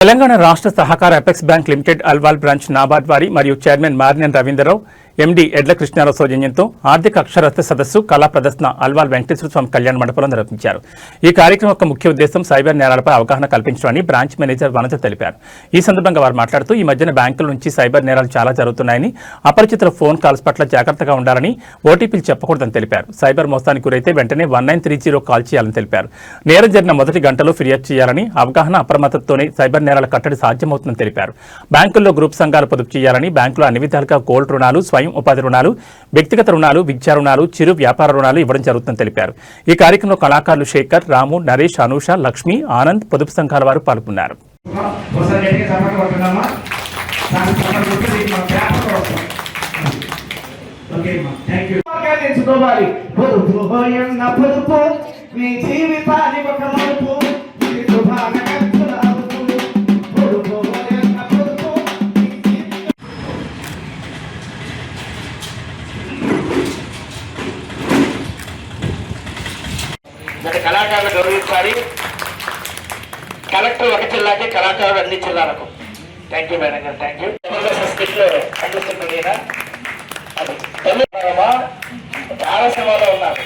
తెలంగాణ రాష్ట్ర సహకార apex bank limited Alwal branch NABARD వారి మరియు చైర్మన్ మారినేని రవీంద్రరావు ఎండీ ఎడ్ల కృష్ణారావు సౌజన్యంతో ఆర్థిక అక్షరాస్యత సదస్సు కళా ప్రదర్శన అల్వాల్ వెంకటేశ్వర స్వామి కళ్యాణ మండపంలో నిర్వహించారు. ఈ కార్యక్రమం యొక్క ముఖ్య ఉద్దేశం సైబర్ నేరాలపై అవగాహన కల్పించడాన్ని బ్రాంచ్ మేనేజర్ వనజ తెలిపారు. ఈ సందర్భంగా వారు మాట్లాడుతూ ఈ మధ్యన బ్యాంకుల నుంచి సైబర్ నేరాలు చాలా జరుగుతున్నాయని, అపరిచితుల ఫోన్ కాల్స్ పట్ల జాగ్రత్తగా ఉండాలని, ఓటీపీలు చెప్పకూడదని తెలిపారు. సైబర్ మోసానికి గురైతే వెంటనే 1930 కాల్ చేయాలని తెలిపారు. నేరం జరిగిన మొదటి గంటలో ఫిర్యాదు చేయాలని, అవగాహన అప్రమత్తతోనే సైబర్ నేరాల కట్టడి సాధ్యమవుతుందని తెలిపారు. బ్యాంకుల్లో గ్రూప్ సంఘాలు పొదుపు చేయాలని, బ్యాంకులో అన్ని విధాలుగా గోల్డ్ రుణాలు, స్వయం ఉపాధి రుణాలు, వ్యక్తిగత రుణాలు, విద్యా రుణాలు, చిరు వ్యాపార రుణాలు ఇవ్వడం జరుగుతుందని తెలిపారు. ఈ కార్యక్రమంలో కళాకారులు శేఖర్, రాము, నరేష్, అనూష, లక్ష్మి, ఆనంద్, పొదుపు సంఘాల వారు పాల్గొన్నారు. కళాకారులు గౌరవించాలి. కలెక్టర్ ఒక జిల్లాకి, కళాకారులు అన్ని జిల్లాలకు. థ్యాంక్ యూ మేడం గారు, థ్యాంక్ యూ. చాలా సేవలో ఉన్నారు.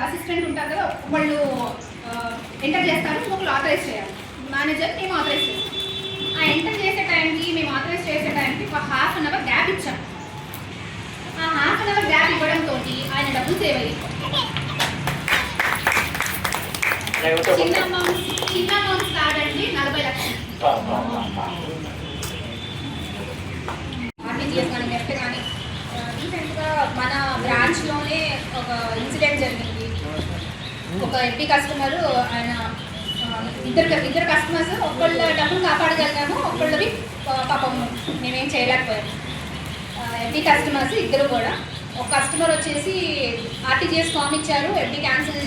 అసిస్టెంట్ ఉంటారు కదా, వాళ్ళు ఎంటర్ చేస్తారు, ఒకళ్ళు ఆథరైజ్ చేయాలి. మేనేజర్ మేము ఆథరైజ్ చేస్తాం. ఆ ఎంటర్ చేసే టైంకి, మేము ఆథరైజ్ చేసే టైంకి ఒక ½ గ్యాప్ ఇచ్చాం. ఆ ½ గ్యాప్ ఇవ్వడంతో ఆయన డబ్బులు సేవ్ అయ్యి చిన్న అమౌంట్స్ కాదండి, 40 లక్షలు. ఆర్టీజీఎస్ కానీ నెఫ్ట్ కానీ రీసెంట్గా మన బ్రాంచ్లోనే ఒక ఇన్సిడెంట్ జరిగింది. ఒక ఎంపీ కస్టమర్, ఆయన ఇద్దరు కస్టమర్స్, ఒకళ్ళ డబ్బులు కాపాడగలిగాము, ఒకళ్ళవి పాపం మేమేం చేయలేకపోయాము. ఎంపీ కస్టమర్స్ ఇద్దరు కూడా. ఒక కస్టమర్ వచ్చేసి ఆర్టీజీఎస్ ఫామ్ ఇచ్చారు, ఎంపీ క్యాన్సిల్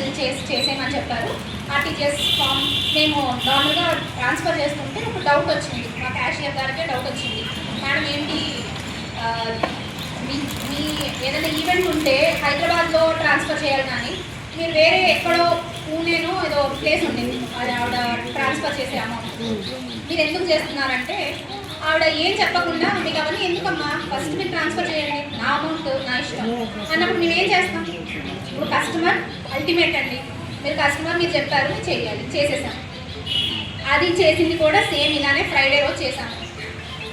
చేసేయమని చెప్పారు. ఆర్టీజీఎస్ ఫామ్ మేము నార్మల్గా ట్రాన్స్ఫర్ చేస్తుంటే ఒక డౌట్ వచ్చింది, మా క్యాషియర్ గారికే డౌట్ వచ్చింది. మేడం ఏంటి, మీ ఏదైనా ఈవెంట్ ఉంటే హైదరాబాద్లో ట్రాన్స్ఫర్ చేయాలి, కానీ మీరు వేరే ఎక్కడో పూణేనో ఏదో ప్లేస్ ఉండింది, అది ఆవిడ ట్రాన్స్ఫర్ చేసే అమౌంట్ మీరు ఎందుకు చేస్తున్నారంటే, ఆవిడ ఏం చెప్పకుండా మీకు అవన్నీ ఎందుకమ్మా, ఫస్ట్ మీరు ట్రాన్స్ఫర్ చేయండి, నా అమౌంట్ నా ఇష్టం అన్నప్పుడు మేము ఏం చేస్తాం? ఇప్పుడు కస్టమర్ అల్టిమేట్ అండి, మీరు కస్టమర్ మీరు చెప్పారు చేయాలి, చేసేసాం. అది చేసింది కూడా సేమ్ ఇలానే ఫ్రైడే రోజు చేశాను.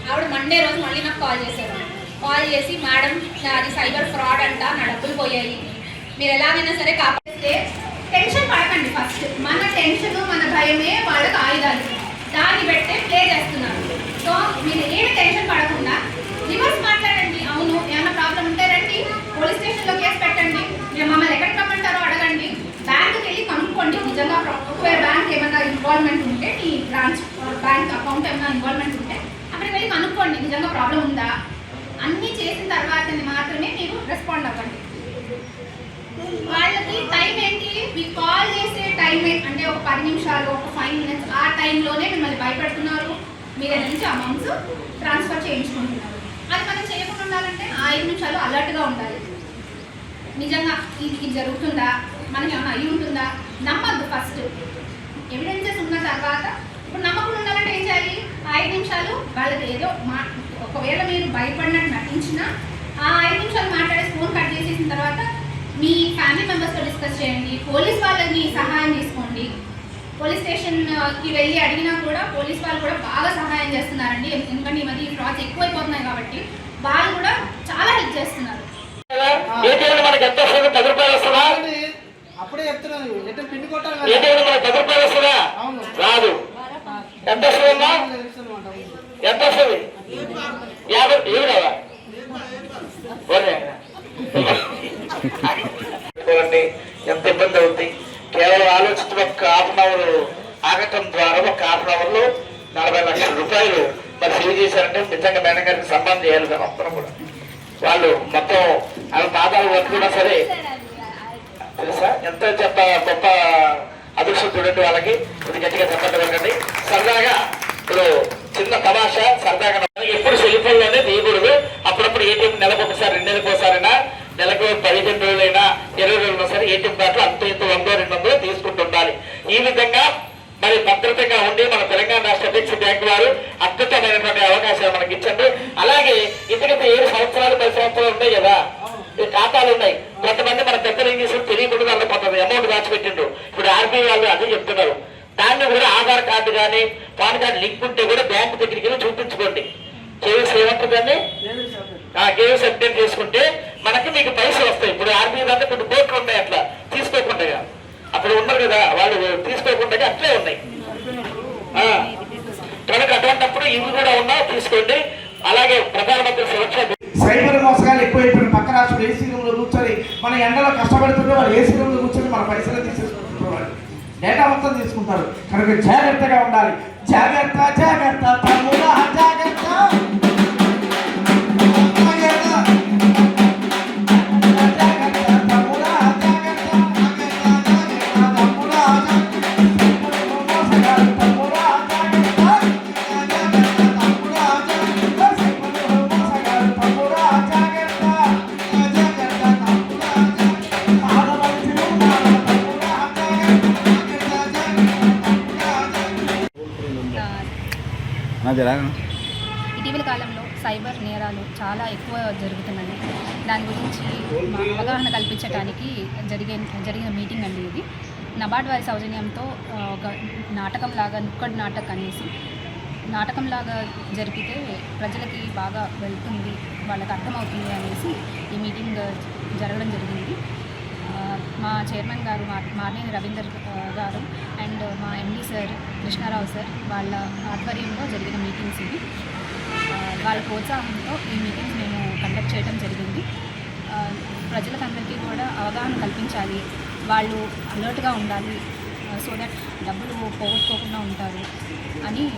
ఆవిడ మండే రోజు మళ్ళీ నాకు కాల్ చేశారు. కాల్ చేసి మేడం అది సైబర్ ఫ్రాడ్ అంట, నా డబ్బులు పోయాయి, మీరు ఎలాగైనా సరే కాపాడితే. టెన్షన్ పడకండి, ఫస్ట్ మన టెన్షన్ మన భయమే వాళ్ళకి ఆయుధాలు, దాన్ని పెట్టే ప్లే చేస్తున్నారు. సో మీరు ఏమి టెన్షన్ పడకుండా రివర్స్ మాట్లాడండి. అవును ఏమైనా ప్రాబ్లం ఉంటే రండి, పోలీస్ స్టేషన్లో కేసు పెట్టండి, మీరు మమ్మల్ని ఎక్కడికి రమ్మంటారో అడగండి, బ్యాంకుకి వెళ్ళి కనుక్కోండి. నిజంగా ఒకవేళ బ్యాంక్ ఏమైనా ఇన్వాల్వ్మెంట్ ఉంటే, మీ బ్రాంచ్ బ్యాంక్ అకౌంట్ ఏమైనా ఇన్వాల్వ్మెంట్ ఉంటే అక్కడికి వెళ్ళి కనుక్కోండి, నిజంగా ప్రాబ్లం ఉందా. అన్నీ చేసిన తర్వాత మాత్రమే మీరు రెస్పాండ్ అవ్వండి. వాళ్ళకి టైం ఏంటి, మీకు కాల్ చేసే టైం అంటే ఒక 10 నిమిషాలు, ఒక 5 మినిట్స్, ఆ టైంలోనే మిమ్మల్ని భయపెడుతున్నారు, మీరు నుంచి అమౌంట్స్ ట్రాన్స్ఫర్ చేయించుకుంటున్నారు. అది మనం చేయకుండా ఉండాలంటే 5 నిమిషాలు అలర్ట్గా ఉండాలి. నిజంగా ఇది జరుగుతుందా, మనకి ఏమైనా అయ్యి ఉంటుందా, నమ్మద్దు. ఫస్ట్ ఎవిడెన్సెస్ ఉన్న తర్వాత, ఇప్పుడు నమ్మకుండా ఉండాలంటే ఏం చేయాలి, 5 నిమిషాలు వాళ్ళకి ఏదో ఒకవేళ మీరు భయపడినట్టు నటించినా ఆ 5 నిమిషాలు మాట్లాడేసి ఫోన్ కట్ చేసేసిన తర్వాత మీ ఫ్యామిలీ మెంబర్స్తో డిస్కస్ చేయండి, పోలీస్ వాళ్ళని సహాయం తీసుకోండి. పోలీస్ స్టేషన్కి వెళ్ళి అడిగినా కూడా పోలీస్ వాళ్ళు కూడా బాగా సహాయం చేస్తున్నారండి. ఎందుకంటే ఈ మధ్య ఈ ఫ్రాడ్స్ ఎక్కువైపోతున్నాయి కాబట్టి వాళ్ళు కూడా చాలా హెల్ప్ చేస్తున్నారు. ఎంత ఇబ్బంది అవుతుంది. కేవలం ఆలోచించి ఒక ½ అవర్ ఆగటం ద్వారా ఒక ½ అవర్లో 40 లక్షల రూపాయలు మరి సేవ్ చేశారంటే నిజంగా మేడం గారికి సన్మానం చేయాలి. సార్ అందరం కూడా వాళ్ళు మొత్తం వాళ్ళ పాదాలు పట్టుకున్నా సరే తెలుసా ఎంత గొప్ప అదృష్టం చూడండి వాళ్ళకి. ఇది గట్టిగా చెప్పండి వెళ్ళండి. సరదాగా ఇప్పుడు చిన్న తమాషా సరదాగా ఎప్పుడు సెల్ ఫోన్లోనే తీయకూడదు. అప్పుడప్పుడు ఏటీఎం నెలకు ఒకసారి 2 నెలలకు ఒకసారైనా, నెలకు 15 రోజులైనా 20 రోజులైనా సరే ఏటీఎం కార్డులు అంత 100 200 తీసుకుంటుండాలి. ఈ విధంగా మరి భద్రతగా ఉండి మన తెలంగాణ రాష్ట్ర అధ్యక్షుడు బ్యాంక్ వారు అద్భుతమైనటువంటి అవకాశాలు మనకి ఇచ్చండి. అలాగే ఎందుకంటే 7 సంవత్సరాలు 10 సంవత్సరాలు ఉన్నాయి కదా, ఈ ఖాతాలు ఉన్నాయి. కొంతమంది మన పెద్దలు ఏం చేసారు తెలియకుండా కొంతమంది అమౌంట్ దాచిపెట్టిండ్రు. ఇప్పుడు ఆర్బీఐ వాళ్ళు అదే చెప్తున్నారు, దాన్ని కూడా ఆధార్ కార్డు కానీ పాన్ కార్డు లింక్ ఉంటే కూడా బ్యాంకు దగ్గరికి వెళ్ళి చూపించుకోండి. కేవీసీ ఏమంటుందండి, కేవీసీ అప్డేట్ చేసుకుంటే మనకి మీకు పైసలు వస్తాయి. ఇప్పుడు ఆర్బీఐ దాంట్లో కొన్ని కోట్లు ఉన్నాయి అట్లా తీసుకోకుండా, అప్పుడు ఉన్నారు కదా వాళ్ళు తీసుకోకుండా అట్లే ఉన్నాయి. కనుక అటువంటిప్పుడు ఇవి కూడా ఉన్నా తీసుకోండి. అలాగే ప్రధానమంత్రి సురక్ష సైబర్ మోసగాలు ఎక్కువైపోయిన పక్క రాష్ట్రం ఏసీ రూమ్లో కూర్చొని మన ఎండలో కష్టపడుతుంటే వాళ్ళు ఏసీ రూమ్లో కూర్చొని మన పైసలు తీసేసుకుంటున్నారు, డేటా మొత్తం తీసుకుంటారు. కనుక జాగ్రత్తగా ఉండాలి. జాగ్రత్త జాగ్రత్త తమ్ముడా జాగ్రత్త. ఇటీవల కాలంలో సైబర్ నేరాలు చాలా ఎక్కువ జరుగుతున్నాయి. దాని గురించి అవగాహన కల్పించడానికి జరిగిన మీటింగ్ అండి ఇది. నబార్డ్ వారి సౌజన్యంతో ఒక నాటకం లాగా నుక్కడ్ నాటక్ అనేసి నాటకం లాగా జరిపితే ప్రజలకి బాగా వెళ్తుంది, వాళ్ళకి అర్థమవుతుంది అనేసి ఈ మీటింగ్ జరగడం జరిగింది. మా చైర్మన్ గారు మార్నేని రవీందర్ గారు అండ్ మా ఎండి సార్ కృష్ణారావు సార్ వాళ్ళ ఆధ్వర్యంలో జరిగిన మీటింగ్స్ ఇవి. వాళ్ళ ప్రోత్సాహంతో ఈ మీటింగ్స్ మేము కండక్ట్ చేయడం జరిగింది. ప్రజలకందరికీ కూడా అవగాహన కల్పించాలి, వాళ్ళు అలర్ట్గా ఉండాలి, సో దట్ డబ్బులు పోగొట్టుకోకుండా ఉంటారు అని